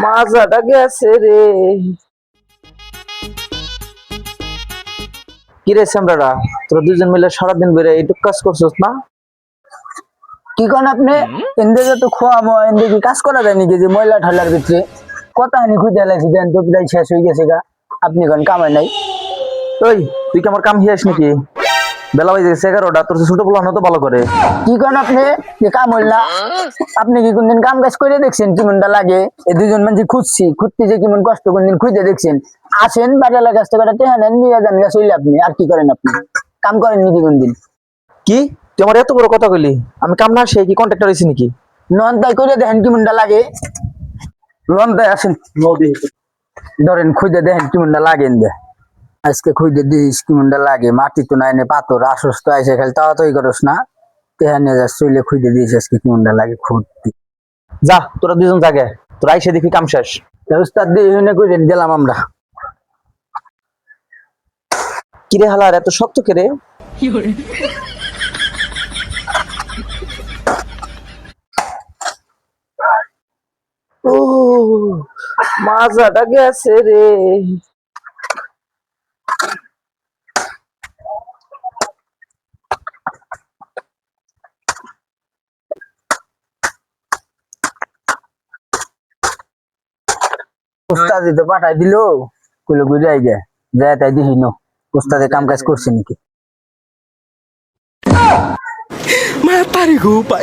মাজাটা গেছে রে। কিরে সামরারা, তোরা দুজন মিলে সারাদিন বেড়ে এইটুক কাজ করছিস না? কি কোন আপনি এনদে তো খোয়াবো এনদে কি কাজ করা যায় নাকি যে ময়লা ঠালার ভিতরে কথা আনি খুঁজে লাইছি দেন তো প্রায় শেষ হয়ে গেছে গা আপনি কোন কামাই নাই ওই তুই কি আমার কাম হিয়াস নাকি? বেলা বাজে গেছে 11টা, তোর ছোট পোলা তো ভালো করে। কি কোন আপনি যে কাম হইল না আপনি কি কোনদিন কাম কাজ করে দেখছেন কেমনটা লাগে এই দুজন মানুষ খুঁজতে যে কেমন কষ্ট কোনদিন খুঁজে দেখছেন আসেন বাজারের কাছ থেকে টেহা নেন নিয়ে যান গা চলে আপনি আর কি করেন আপনি কাম করেন নাকি কোনদিন কি তুই আমার এত বড় কথা কইলি? আমি কাম না সে কি কন্ট্রাক্টর হইছি নাকি? নন তাই করে দেখেন কেমনটা লাগে লন তাই আসেন নদী ধরেন খুঁজে দেখেন কেমনটা লাগেন দে আজকে খুঁজে দিস কেমনটা লাগে মাটি তো নাই নে পাথর আসস্ত আইসে খালি তাড়াতাড়ি করস না তেহা নিয়ে যাস চলে খুঁজে দিস আজকে কেমনটা লাগে খুঁজতে যা, তোরা দুজন জাগে, তোরা আইসে দেখি কাম শেষ। উস্তাদ দিয়ে করে গেলাম আমরা কিরে হালার এত শক্ত কেরে? ও মাজাটা গেছে রে। উস্তাদ তো পাঠাই দিল কইলো ঘুরে আই যায় যায় তাই দেখি নো উস্তাদে কাম কাজ করছে নাকি Mata nih gue, Pak.